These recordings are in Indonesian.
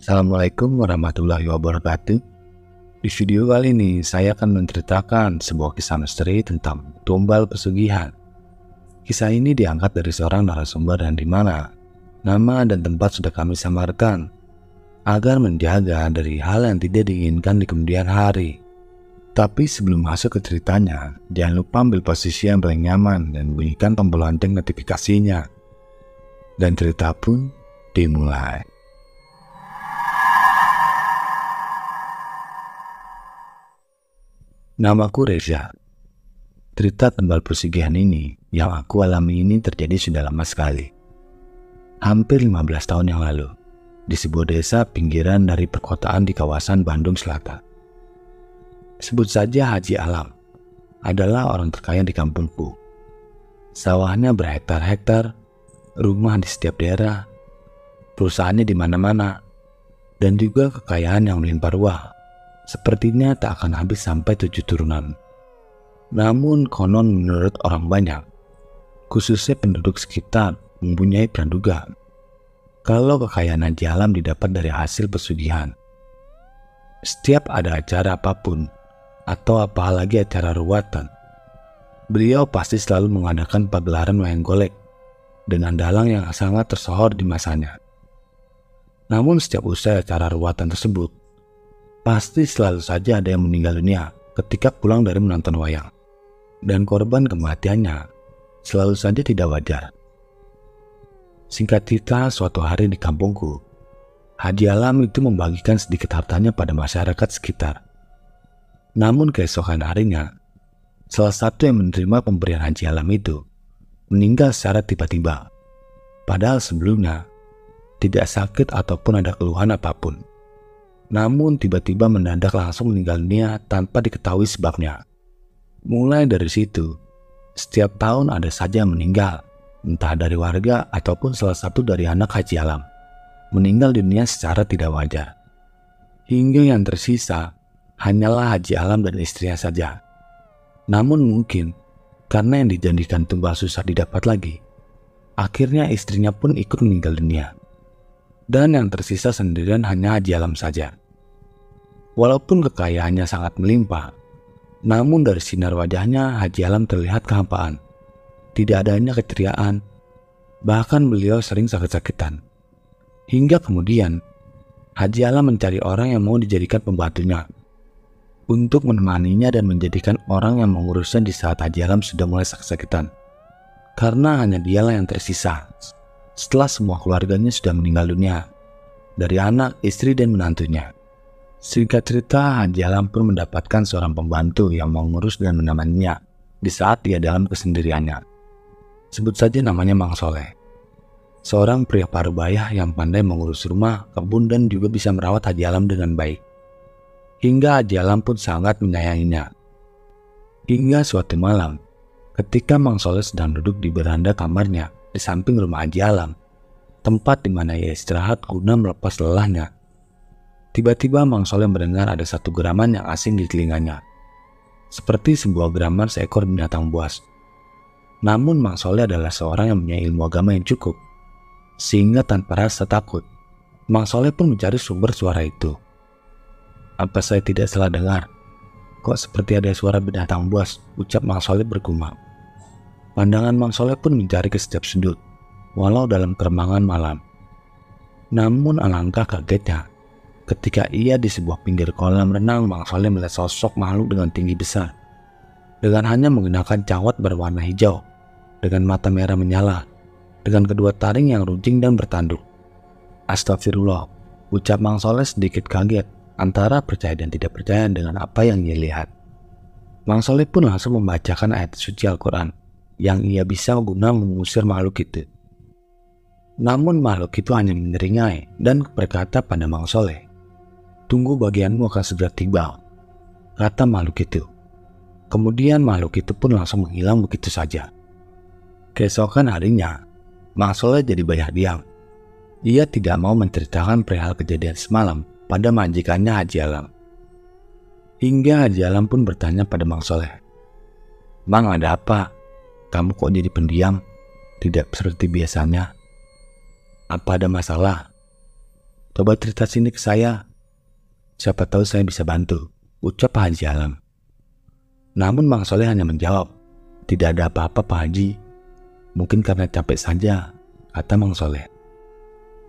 Assalamualaikum warahmatullahi wabarakatuh. Di video kali ini saya akan menceritakan sebuah kisah misteri tentang tumbal pesugihan. Kisah ini diangkat dari seorang narasumber dan di mana nama dan tempat sudah kami samarkan agar menjaga dari hal yang tidak diinginkan di kemudian hari. Tapi sebelum masuk ke ceritanya, jangan lupa ambil posisi yang paling nyaman dan bunyikan tombol lonceng notifikasinya. Dan cerita pun dimulai. Namaku Reza. Cerita tumbal pesugihan ini yang aku alami ini terjadi sudah lama sekali. Hampir 15 tahun yang lalu, di sebuah desa pinggiran dari perkotaan di kawasan Bandung Selatan. Sebut saja Haji Alam, adalah orang terkaya di kampungku. Sawahnya berhektar-hektar, rumah di setiap daerah, perusahaannya di mana-mana, dan juga kekayaan yang melimpah ruah. Sepertinya tak akan habis sampai 7 turunan. Namun konon menurut orang banyak, khususnya penduduk sekitar, mempunyai praduga kalau kekayaan Haji Alam didapat dari hasil pesugihan. Setiap ada acara apapun, atau apalagi acara ruatan, beliau pasti selalu mengadakan pagelaran wayang golek dengan dalang yang sangat tersohor di masanya. Namun setiap usai acara ruatan tersebut, pasti selalu saja ada yang meninggal dunia ketika pulang dari menonton wayang. Dan korban kematiannya selalu saja tidak wajar. Singkat cerita, suatu hari di kampungku, Haji Alam itu membagikan sedikit hartanya pada masyarakat sekitar. Namun keesokan harinya, salah satu yang menerima pemberian Haji Alam itu meninggal secara tiba-tiba. Padahal sebelumnya tidak sakit ataupun ada keluhan apapun. Namun tiba-tiba mendadak langsung meninggal dunia tanpa diketahui sebabnya. Mulai dari situ, setiap tahun ada saja yang meninggal, entah dari warga ataupun salah satu dari anak Haji Alam, meninggal dunia secara tidak wajar. Hingga yang tersisa hanyalah Haji Alam dan istrinya saja. Namun mungkin karena yang dijanjikan tumbal susah didapat lagi, akhirnya istrinya pun ikut meninggal dunia. Dan yang tersisa sendirian hanya Haji Alam saja. Walaupun kekayaannya sangat melimpah, namun dari sinar wajahnya Haji Alam terlihat kehampaan. Tidak adanya keceriaan, bahkan beliau sering sakit-sakitan. Hingga kemudian Haji Alam mencari orang yang mau dijadikan pembantunya untuk menemaninya dan menjadikan orang yang mengurusnya di saat Haji Alam sudah mulai sakit-sakitan. Karena hanya dialah yang tersisa setelah semua keluarganya sudah meninggal dunia, dari anak, istri, dan menantunya. Singkat cerita, Haji Alam pun mendapatkan seorang pembantu yang mengurus dan menemaninya di saat dia dalam kesendiriannya. Sebut saja namanya Mang Soleh. Seorang pria parubaya yang pandai mengurus rumah, kebun, dan juga bisa merawat Haji Alam dengan baik. Hingga Haji Alam pun sangat menyayanginya. Hingga suatu malam, ketika Mang Soleh sedang duduk di beranda kamarnya di samping rumah Haji Alam, tempat di mana ia istirahat guna melepas lelahnya, tiba-tiba Mang Soleh mendengar ada satu geraman yang asing di telinganya, seperti sebuah geraman seekor binatang buas. Namun Mang Soleh adalah seorang yang punya ilmu agama yang cukup, sehingga tanpa rasa takut, Mang Soleh pun mencari sumber suara itu. Apa saya tidak salah dengar? Kok seperti ada suara binatang buas, ucap Mang Soleh bergumam. Pandangan Mang Soleh pun mencari ke setiap sudut, walau dalam keremangan malam. Namun alangkah kagetnya, ketika ia di sebuah pinggir kolam renang, Mang Soleh melihat sosok makhluk dengan tinggi besar, dengan hanya menggunakan cawat berwarna hijau, dengan mata merah menyala, dengan kedua taring yang runcing dan bertanduk. Astagfirullah, ucap Mang Soleh sedikit kaget, antara percaya dan tidak percaya dengan apa yang ia lihat. Mang Soleh pun langsung membacakan ayat suci Al-Quran yang ia bisa guna mengusir makhluk itu. Namun makhluk itu hanya menyeringai dan berkata pada Mang Soleh, "Tunggu, bagianmu akan segera tiba," kata makhluk itu. Kemudian makhluk itu pun langsung menghilang begitu saja. Keesokan harinya, Mang Soleh jadi banyak diam. Ia tidak mau menceritakan perihal kejadian semalam pada majikannya Haji Alam. Hingga Haji Alam pun bertanya pada Mang Soleh, "Mang, ada apa? Kamu kok jadi pendiam? Tidak seperti biasanya. Apa ada masalah?" Coba cerita sini ke saya. Siapa tahu saya bisa bantu, ucap Pak Haji Alam. Namun Mang Soleh hanya menjawab, tidak ada apa-apa Pak Haji. Mungkin karena capek saja, kata Mang Soleh.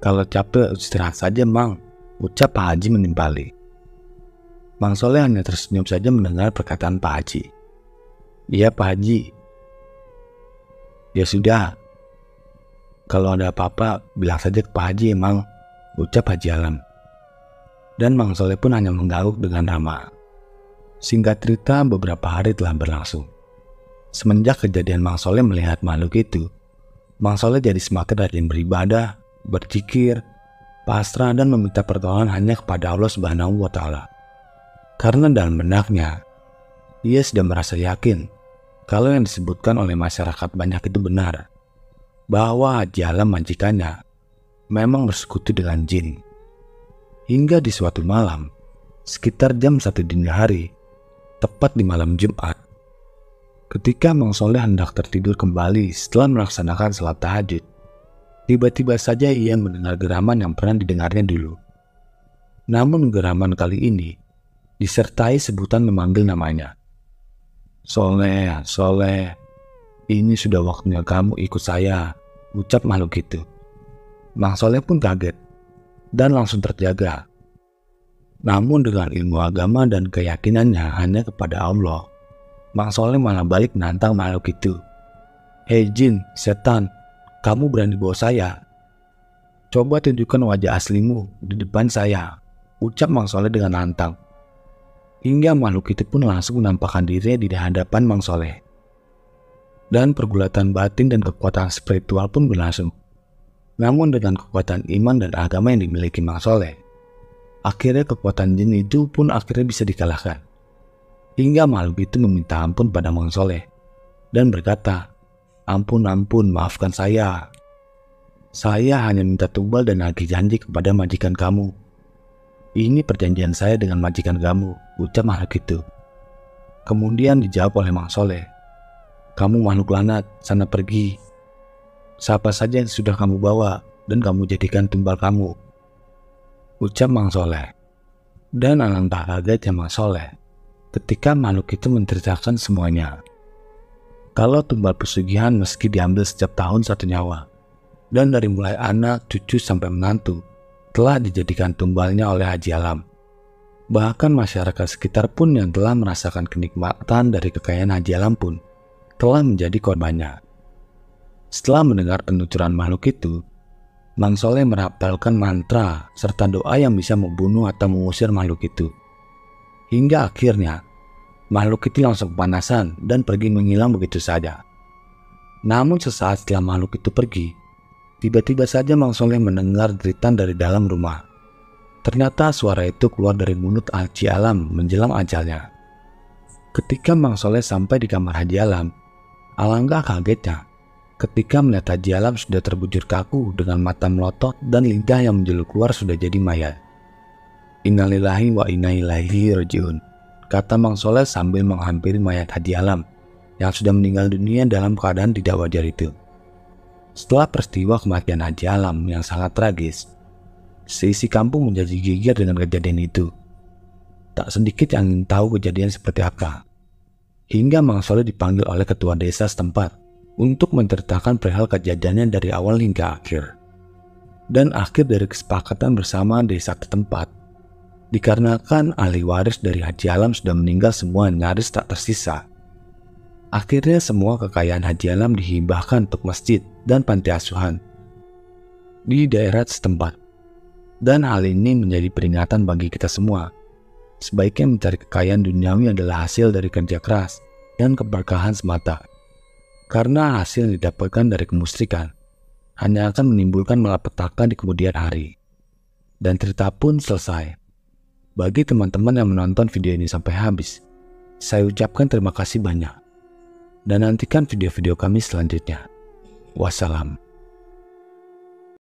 Kalau capek istirahat saja Mang, ucap Pak Haji menimpali. Mang Soleh hanya tersenyum saja mendengar perkataan Pak Haji. Iya Pak Haji. Ya sudah, kalau ada apa-apa bilang saja ke Pak Haji Mang, ucap Haji Alam. Dan Mang Soleh pun hanya mengangguk dengan ramah. Singkat cerita, beberapa hari telah berlangsung. Semenjak kejadian Mang Soleh melihat makhluk itu, Mang Soleh jadi semakin rajin beribadah, berzikir, pasrah dan meminta pertolongan hanya kepada Allah Subhanahu wa Ta'ala. Karena dalam benaknya, ia sudah merasa yakin kalau yang disebutkan oleh masyarakat banyak itu benar, bahwa Haji Alam majikannya memang bersekutu dengan jin. Hingga di suatu malam, sekitar jam 1 dini hari, tepat di malam Jumat, ketika Mang Soleh hendak tertidur kembali setelah melaksanakan salat tahajud, tiba-tiba saja ia mendengar geraman yang pernah didengarnya dulu. Namun geraman kali ini disertai sebutan memanggil namanya. Soleh, Soleh, ini sudah waktunya kamu ikut saya, ucap makhluk itu. Mang Soleh pun kaget dan langsung terjaga. Namun dengan ilmu agama dan keyakinannya hanya kepada Allah, Mang Soleh malah balik menantang makhluk itu. Hei jin, setan, kamu berani bawa saya? Coba tunjukkan wajah aslimu di depan saya, ucap Mang Soleh dengan lantang. Hingga makhluk itu pun langsung menampakkan dirinya di hadapan Mang Soleh. Dan pergulatan batin dan kekuatan spiritual pun berlangsung. Namun dengan kekuatan iman dan agama yang dimiliki Mang Soleh, akhirnya kekuatan jin itu pun akhirnya bisa dikalahkan. Hingga makhluk itu meminta ampun pada Mang Soleh dan berkata, Ampun, maafkan saya. Saya hanya minta tumbal dan nagih janji kepada majikan kamu. Ini perjanjian saya dengan majikan kamu, ucap makhluk itu. Kemudian dijawab oleh Mang Soleh, kamu makhluk lanat, sana pergi. Siapa saja yang sudah kamu bawa dan kamu jadikan tumbal kamu, ucap Mang Soleh. Dan alangkah kagetnya Mang Soleh ketika makhluk itu menceritakan semuanya. Kalau tumbal pesugihan meski diambil setiap tahun 1 nyawa, dan dari mulai anak, cucu sampai menantu telah dijadikan tumbalnya oleh Haji Alam. Bahkan masyarakat sekitar pun yang telah merasakan kenikmatan dari kekayaan Haji Alam pun telah menjadi korbannya. Setelah mendengar penuturan makhluk itu, Mang Soleh merapalkan mantra serta doa yang bisa membunuh atau mengusir makhluk itu. Hingga akhirnya, makhluk itu langsung kepanasan dan pergi menghilang begitu saja. Namun sesaat setelah makhluk itu pergi, tiba-tiba saja Mang Soleh mendengar deritan dari dalam rumah. Ternyata suara itu keluar dari mulut Haji Alam menjelang ajalnya. Ketika Mang Soleh sampai di kamar Haji Alam, alangkah kagetnya ketika melihat Haji Alam sudah terbujur kaku dengan mata melotot dan lidah yang menjulur keluar sudah jadi mayat. Innalillahi wa inna ilaihi rajiun, kata Mang Soleh sambil menghampiri mayat Haji Alam yang sudah meninggal dunia dalam keadaan tidak wajar itu. Setelah peristiwa kematian Haji Alam yang sangat tragis, seisi kampung menjadi geger dengan kejadian itu. Tak sedikit yang ingin tahu kejadian seperti apa. Hingga Mang Soleh dipanggil oleh ketua desa setempat untuk menceritakan perihal kejadiannya dari awal hingga akhir. Dan akhir dari kesepakatan bersama desa setempat, dikarenakan ahli waris dari Haji Alam sudah meninggal semua nyaris tak tersisa. Akhirnya semua kekayaan Haji Alam dihibahkan untuk masjid dan panti asuhan di daerah setempat. Dan hal ini menjadi peringatan bagi kita semua. Sebaiknya mencari kekayaan duniawi adalah hasil dari kerja keras dan keberkahan semata. Karena hasil yang didapatkan dari kemusyrikan hanya akan menimbulkan malapetaka di kemudian hari. Dan cerita pun selesai. Bagi teman-teman yang menonton video ini sampai habis, saya ucapkan terima kasih banyak. Dan nantikan video-video kami selanjutnya. Wassalam.